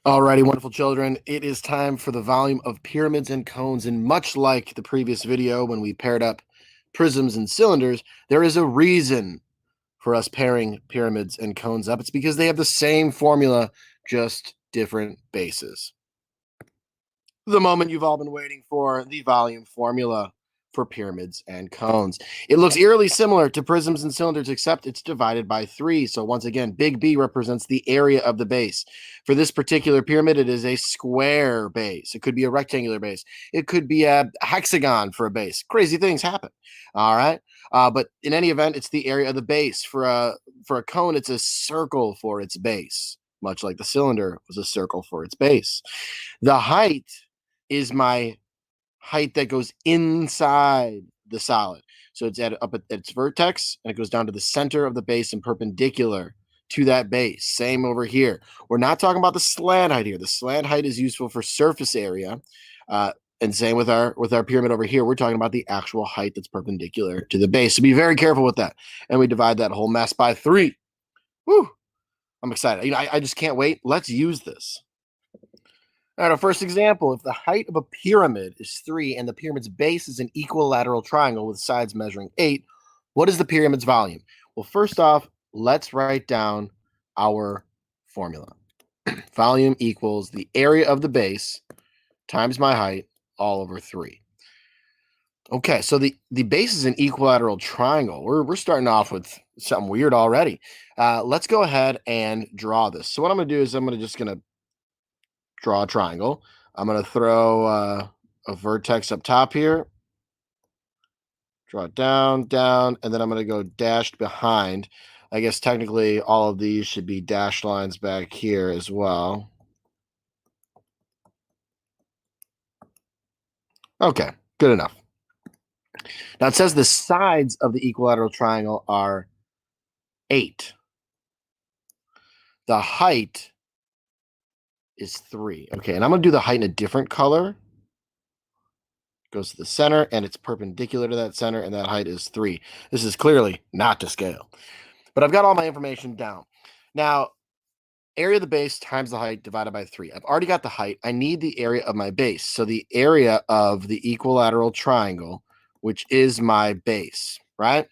Alrighty, wonderful children. It is time for the volume of pyramids and cones. And much like the previous video when we paired up prisms and cylinders, there is a reason for us pairing pyramids and cones up. It's because they have the same formula, just different bases. The moment you've all been waiting for, the volume formula for pyramids and cones. It looks eerily similar to prisms and cylinders, except it's divided by 3. So once again, big B represents the area of the base. For this particular pyramid, it is a square base. It could be a rectangular base. It could be a hexagon for a base. Crazy things happen. All right. But in any event, it's the area of the base. For a cone, it's a circle for its base, much like the cylinder was a circle for its base. The height is my height that goes inside the solid. So it's up at its vertex and it goes down to the center of the base and perpendicular to that base. Same over here. We're not talking about the slant height here. The slant height is useful for surface area. And same with our pyramid over here. We're talking about the actual height that's perpendicular to the base. So be very careful with that. And we divide that whole mess by 3. Woo! I'm excited. I just can't wait. Let's use this. All right, our first example, if the height of a pyramid is 3 and the pyramid's base is an equilateral triangle with sides measuring 8, what is the pyramid's volume? Well, first off, let's write down our formula. Volume equals the area of the base times my height all over 3. Okay, so the base is an equilateral triangle. We're starting off with something weird already. Let's go ahead and draw this. So what I'm going to do is I'm just going to draw a triangle. I'm going to throw a vertex up top here, draw it down, and then I'm going to go dashed behind. I guess technically all of these should be dashed lines back here as well. Okay, good enough. Now it says the sides of the equilateral triangle are 8. The height is 3. Okay, and I'm going to do the height in a different color. Goes to the center, and it's perpendicular to that center, and that height is 3. This is clearly not to scale. But I've got all my information down. Now, area of the base times the height divided by 3. I've already got the height. I need the area of my base. So the area of the equilateral triangle, which is my base, right?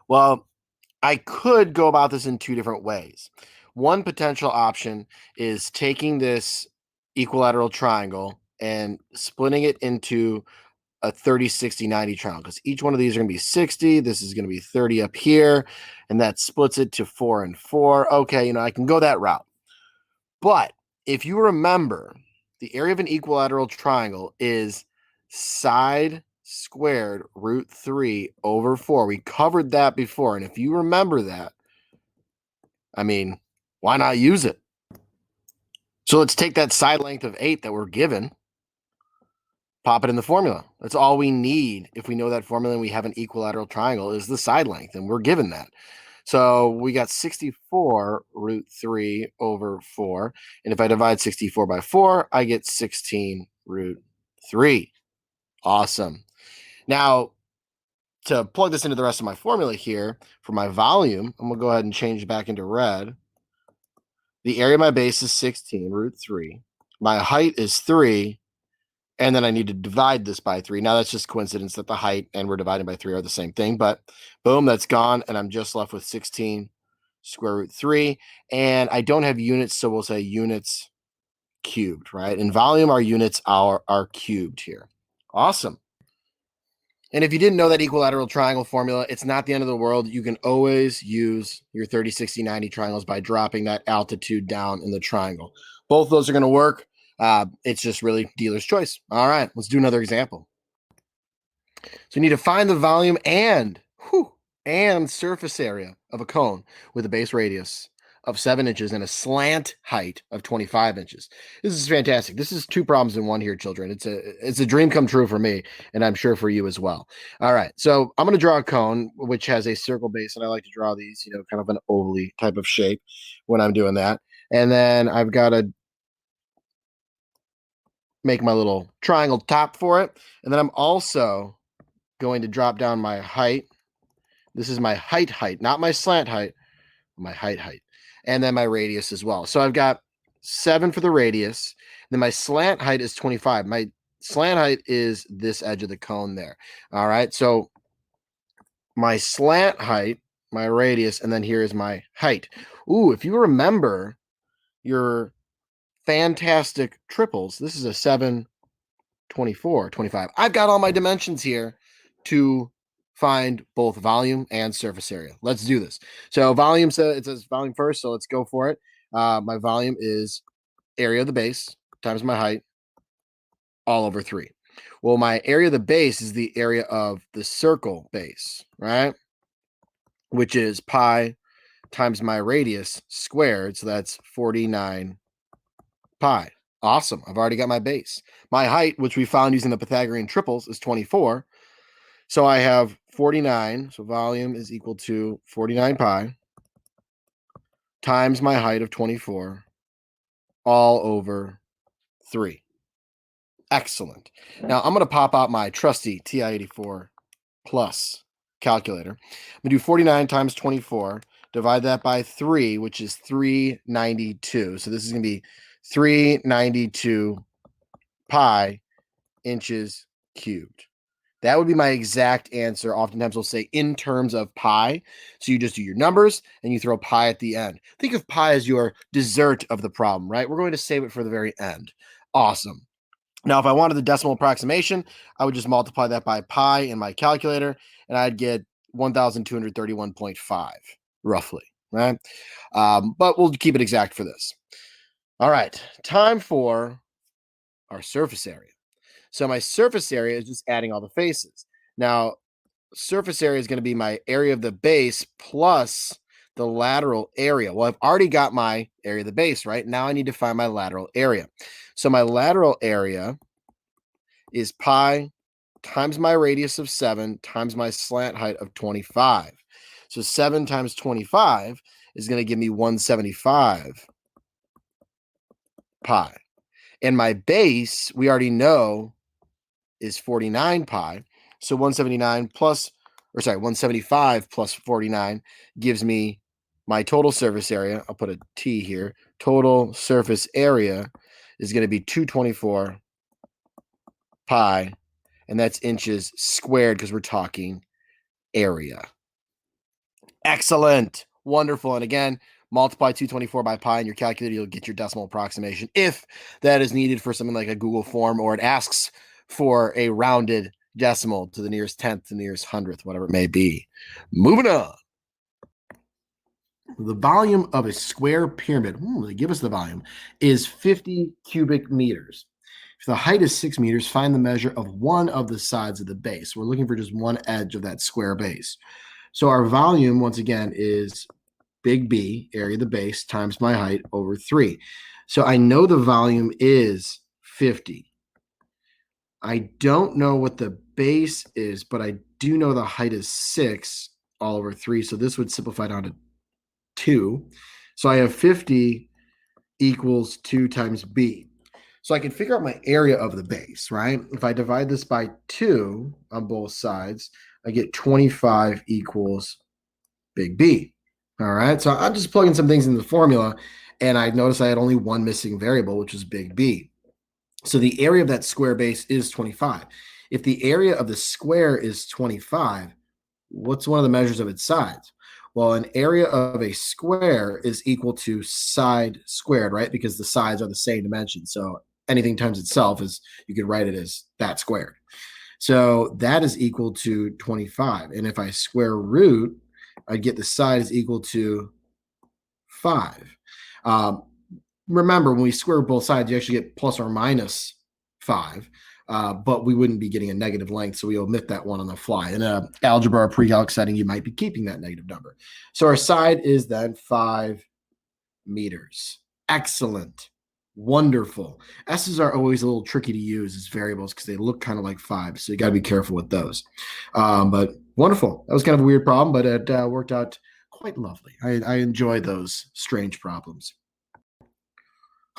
Well, I could go about this in 2 different ways. One potential option is taking this equilateral triangle and splitting it into a 30, 60, 90 triangle, because each one of these are going to be 60. This is going to be 30 up here, and that splits it to 4 and 4. Okay, I can go that route. But if you remember, the area of an equilateral triangle is side squared root 3 over 4. We covered that before, and if you remember that, why not use it? So let's take that side length of 8 that we're given, pop it in the formula. That's all we need. If we know that formula and we have an equilateral triangle, is the side length, and we're given that. So we got 64 root 3 over 4. And if I divide 64 by 4, I get 16 root 3. Awesome. Now, to plug this into the rest of my formula here, for my volume, I'm going to go ahead and change it back into red. The area of my base is 16 root 3. My height is 3. And then I need to divide this by 3. Now, that's just coincidence that the height and we're dividing by 3 are the same thing. But boom, that's gone. And I'm just left with 16 square root 3. And I don't have units, so we'll say units cubed, right? In volume, our units are cubed here. Awesome. And if you didn't know that equilateral triangle formula, it's not the end of the world. You can always use your 30, 60, 90 triangles by dropping that altitude down in the triangle. Both those are going to work. It's just really dealer's choice. All right, let's do another example. So you need to find the volume and surface area of a cone with a base radius of 7 inches and a slant height of 25 inches. This is fantastic. This is 2 problems in one here, children. It's a dream come true for me, and I'm sure for you as well. All right, so I'm going to draw a cone which has a circle base, and I like to draw these, kind of an ovally type of shape when I'm doing that. And then I've got to make my little triangle top for it. And then I'm also going to drop down my height. This is my height, not my slant height, my height. And then my radius as well. So I've got 7 for the radius. Then my slant height is 25. My slant height is this edge of the cone there. All right. So my slant height, my radius, and then here is my height. Ooh, if you remember your fantastic triples, this is a 7, 24, 25. I've got all my dimensions here to find both volume and surface area. Let's do this. So volume, it says volume first, so let's go for it. My volume is area of the base times my height all over 3. Well, my area of the base is the area of the circle base, right? Which is pi times my radius squared. So that's 49 pi. Awesome. I've already got my base. My height, which we found using the Pythagorean triples, is 24. So I have 49. So volume is equal to 49 pi times my height of 24 all over 3. Excellent. Now I'm going to pop out my trusty TI-84 plus calculator. I'm going to do 49 times 24. Divide that by 3, which is 392. So this is going to be 392 pi inches cubed. That would be my exact answer. Oftentimes we'll say in terms of pi. So you just do your numbers and you throw pi at the end. Think of pi as your dessert of the problem, right? We're going to save it for the very end. Awesome. Now, if I wanted the decimal approximation, I would just multiply that by pi in my calculator, and I'd get 1,231.5, roughly, right? But we'll keep it exact for this. All right, time for our surface area. So my surface area is just adding all the faces. Now, surface area is going to be my area of the base plus the lateral area. Well, I've already got my area of the base, right? Now I need to find my lateral area. So my lateral area is pi times my radius of 7 times my slant height of 25. So 7 times 25 is going to give me 175 pi. And my base, we already know, is 49 pi. So 175 plus 49 gives me my total surface area. I'll put a T here. Total surface area is going to be 224 pi, and that's inches squared because we're talking area. Excellent. Wonderful. And again, multiply 224 by pi in your calculator, you'll get your decimal approximation if that is needed for something like a Google form, or it asks for a rounded decimal to the nearest tenth, to the nearest hundredth, whatever it may be. Moving on. The volume of a square pyramid, they give us the volume, is 50 cubic meters. If the height is 6 meters, find the measure of one of the sides of the base. We're looking for just one edge of that square base. So our volume, once again, is big B, area of the base, times my height over 3. So I know the volume is 50. I don't know what the base is, but I do know the height is 6 all over 3. So this would simplify down to 2. So I have 50 equals 2 times B. So I can figure out my area of the base, right? If I divide this by 2 on both sides, I get 25 equals big B. All right. So I'm just plugging some things in the formula, and I noticed I had only one missing variable, which is big B. So the area of that square base is 25. If the area of the square is 25, what's one of the measures of its sides? Well, an area of a square is equal to side squared, right? Because the sides are the same dimension. So anything times itself is, you could write it as that squared. So that is equal to 25. And if I square root, I'd get the side is equal to 5. Remember, when we square both sides, you actually get plus or minus 5. But we wouldn't be getting a negative length, so we omit that one on the fly. In an algebra or pre-calc setting, you might be keeping that negative number. So our side is then 5 meters. Excellent. Wonderful. S's are always a little tricky to use as variables because they look kind of like 5, so you got to be careful with those. But wonderful. That was kind of a weird problem, but it worked out quite lovely. I enjoy those strange problems.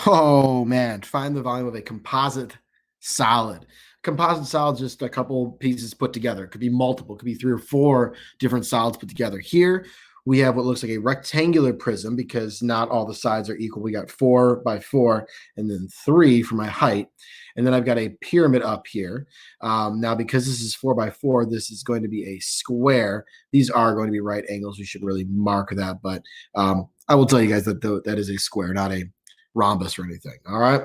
Oh, man. Find the volume of a composite solid. Composite solid is just a couple pieces put together. It could be multiple. It could be 3 or 4 different solids put together. Here, we have what looks like a rectangular prism because not all the sides are equal. We got 4 by 4 and then 3 for my height. And then I've got a pyramid up here. Now, because this is 4 by 4, this is going to be a square. These are going to be right angles. We should really mark that. But I will tell you guys that that is a square, not a rhombus or anything. All right.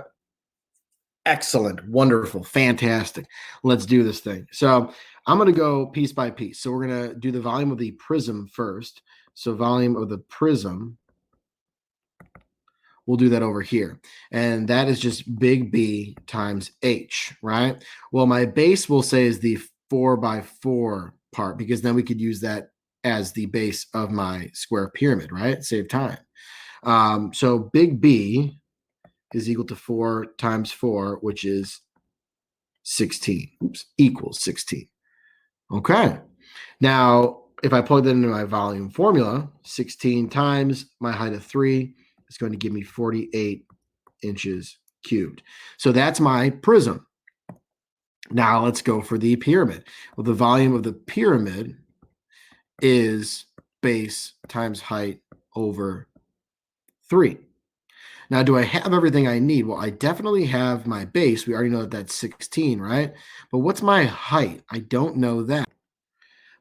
Excellent, wonderful, fantastic. Let's do this thing. So I'm going to go piece by piece. So we're going to do the volume of the prism first. So volume of the prism, we'll do that over here. And that is just big B times H, right? Well, my base we'll say is the 4 by 4 part because then we could use that as the base of my square pyramid, right? Save time. So big B is equal to 4 times 4, which is 16. Oops, equals 16. Okay. Now, if I plug that into my volume formula, 16 times my height of 3 is going to give me 48 inches cubed. So that's my prism. Now let's go for the pyramid. Well, the volume of the pyramid is base times height over 3. Now, do I have everything I need? Well, I definitely have my base. We already know that that's 16, right? But what's my height? I don't know that.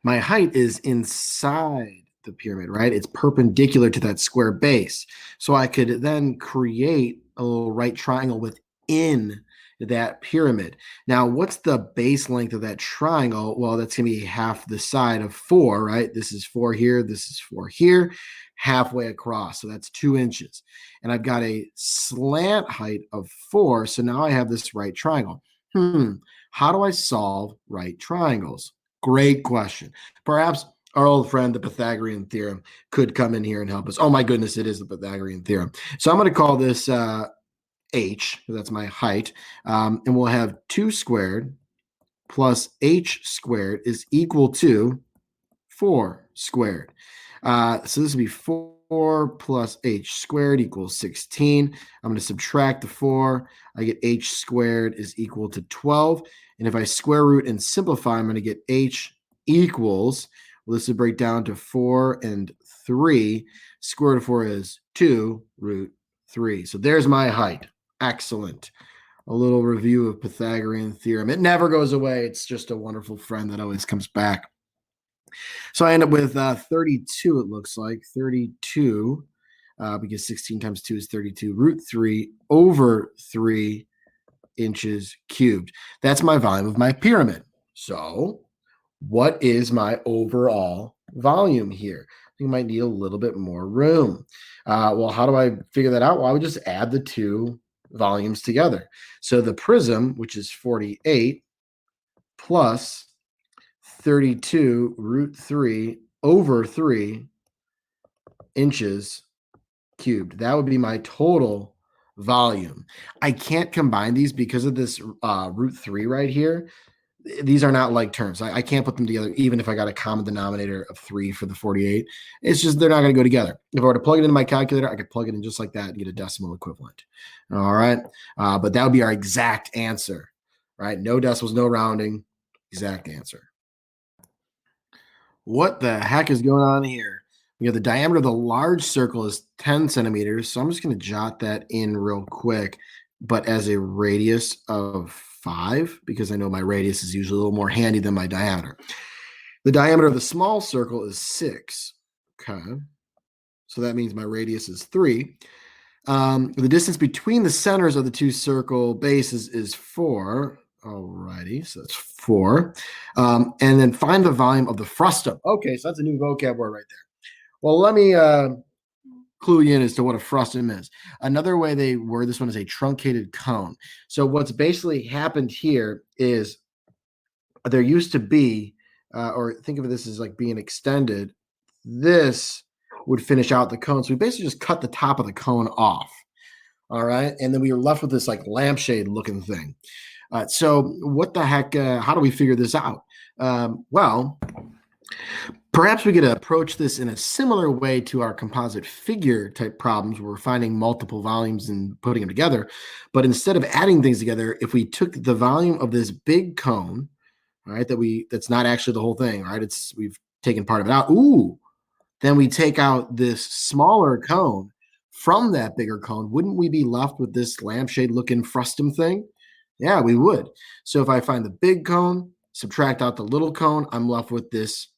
My height is inside the pyramid, right? It's perpendicular to that square base. So I could then create a little right triangle within that pyramid. Now, what's the base length of that triangle? Well, that's going to be half the side of 4, right? This is 4 here. This is 4 here, halfway across. So that's 2 inches. And I've got a slant height of 4. So now I have this right triangle. How do I solve right triangles? Great question. Perhaps our old friend, the Pythagorean theorem, could come in here and help us. Oh my goodness, it is the Pythagorean theorem. So I'm going to call this h, that's my height, and we'll have 2 squared plus h squared is equal to 4 squared. So this would be 4 plus h squared equals 16. I'm going to subtract the 4. I get h squared is equal to 12. And if I square root and simplify, I'm going to get h equals, well, this would break down to 4 and 3. Square root of 4 is 2 root 3. So there's my height. Excellent. A little review of Pythagorean theorem. It never goes away. It's just a wonderful friend that always comes back. So I end up with 32, it looks like. 32, because 16 times 2 is 32, root 3 over 3 inches cubed. That's my volume of my pyramid. So what is my overall volume here? You might need a little bit more room. Well, how do I figure that out? Well, I would just add the two volumes together. So the prism, which is 48, plus 32 root 3 over 3 inches cubed. That would be my total volume. I can't combine these because of this root 3 right here. These are not like terms. I can't put them together even if I got a common denominator of 3 for the 48. It's just they're not going to go together. If I were to plug it into my calculator, I could plug it in just like that and get a decimal equivalent. All right. But that would be our exact answer, right? No decimals, no rounding, exact answer. What the heck is going on here? We have the diameter of the large circle is 10 centimeters. So I'm just going to jot that in real quick, but as a radius of 5, because I know my radius is usually a little more handy than my diameter. The diameter of the small circle is 6. Okay. So that means my radius is 3. The distance between the centers of the two circle bases is 4. Alrighty, so that's 4. And then find the volume of the frustum. Okay, so that's a new vocab word right there. Well, let me clue you in as to what a frustum is. Another way they word this one is a truncated cone. So what's basically happened here is there used to be, or think of this as like being extended. This would finish out the cone. So we basically just cut the top of the cone off. All right. And then we were left with this like lampshade looking thing. So what the heck, how do we figure this out? Well, perhaps we could approach this in a similar way to our composite figure type problems where we're finding multiple volumes and putting them together. But instead of adding things together, if we took the volume of this big cone, all right, that's not actually the whole thing, right? We've taken part of it out. Ooh, then we take out this smaller cone from that bigger cone, wouldn't we be left with this lampshade looking frustum thing? Yeah, we would. So if I find the big cone, subtract out the little cone, I'm left with this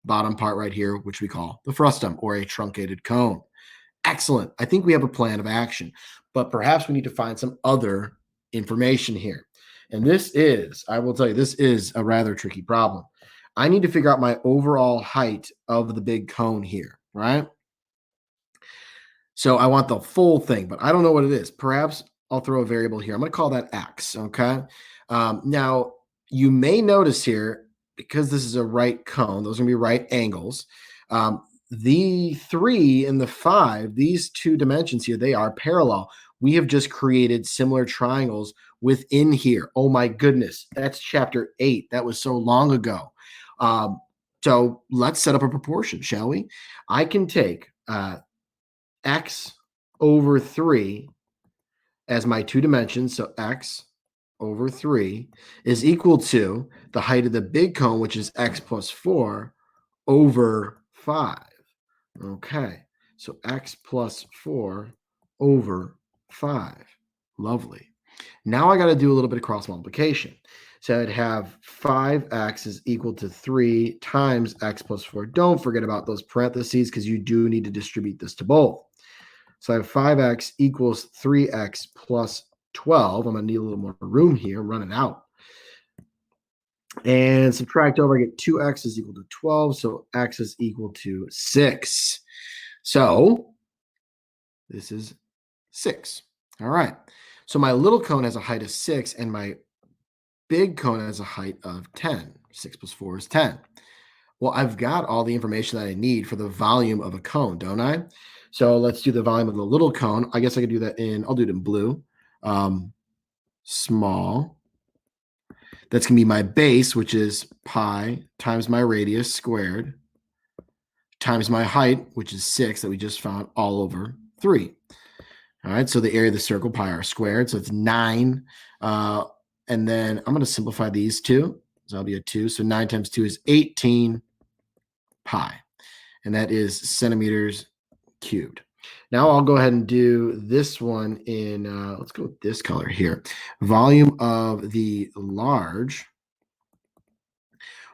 bottom part right here, which we call the frustum, or a truncated cone. Excellent. I think we have a plan of action, but perhaps we need to find some other information here. And this is, I will tell you, this is a rather tricky problem. I need to figure out my overall height of the big cone here, right? So I want the full thing, but I don't know what it is. Perhaps I'll throw a variable here. I'm going to call that x, okay? Now, you may notice here, because this is a right cone, those are going to be right angles. The 3 and the 5, these two dimensions here, they are parallel. We have just created similar triangles within here. Oh my goodness, that's chapter 8. That was so long ago. So let's set up a proportion, shall we? I can take x over 3 as my two dimensions. So x over 3 is equal to the height of the big cone, which is x plus 4 over 5. Okay, so x plus 4 over 5. Lovely. Now I got to do a little bit of cross multiplication. So I'd have 5x is equal to 3 times x plus 4. Don't forget about those parentheses because you do need to distribute this to both. So I have 5x equals 3x plus 12. I'm going to need a little more room here. I'm running out. And subtract over, I get 2x is equal to 12. So x is equal to 6. So this is 6. All right. So my little cone has a height of 6, and my big cone has a height of 10. 6 plus 4 is 10. Well, I've got all the information that I need for the volume of a cone, don't I? So let's do the volume of the little cone. I guess I could do that I'll do it in blue. Small. That's going to be my base, which is pi times my radius squared times my height, which is 6 that we just found, all over 3. All right, so the area of the circle, pi r squared, so it's 9. And then I'm going to simplify these two. So that'll be a 2. So 9 times 2 is 18 pi. And that is centimeters cubed. Now I'll go ahead and do this one in, let's go with this color here. Volume of the large.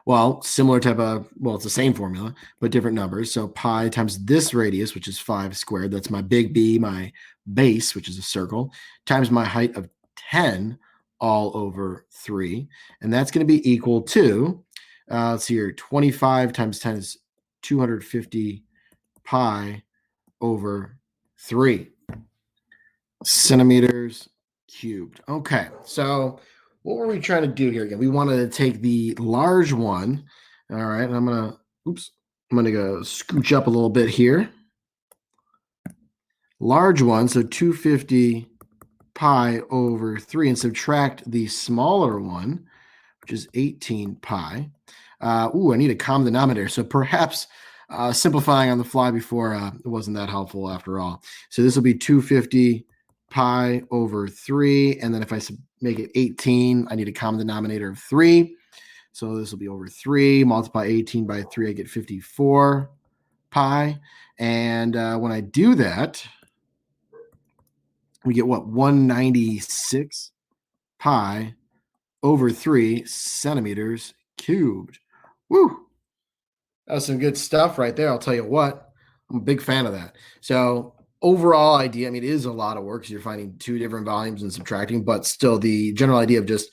Well, similar type of, well, it's the same formula, but different numbers. So pi times this radius, which is 5 squared. That's my big B, my base, which is a circle, times my height of 10 all over 3. And that's going to be equal to, let's see here, 25 times 10 is 250 pi over 3 centimeters cubed. Okay, so what were we trying to do here again? We wanted to take the large one. All right, and I'm gonna go scooch up a little bit here. Large one, so 250 pi over 3, and subtract the smaller one, which is 18 pi. I need a common denominator. So perhaps simplifying on the fly before it wasn't that helpful after all. So this will be 250 pi over 3. And then if I make it 18, I need a common denominator of 3. So this will be over 3. Multiply 18 by 3, I get 54 pi. And when I do that, we get what? 196 pi over 3 centimeters cubed. Woo! That was some good stuff right there. I'll tell you what, I'm a big fan of that. So overall idea, I mean, it is a lot of work because you're finding two different volumes and subtracting, but still the general idea of just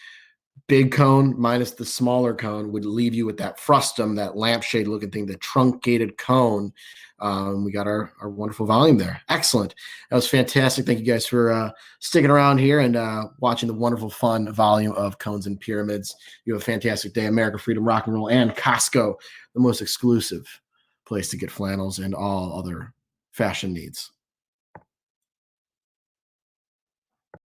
big cone minus the smaller cone would leave you with that frustum, that lampshade looking thing, the truncated cone. We got our wonderful volume there. Excellent. That was fantastic. Thank you guys for sticking around here and watching the wonderful, fun volume of cones and pyramids. You have a fantastic day. America, freedom, rock and roll, and Costco, the most exclusive place to get flannels and all other fashion needs.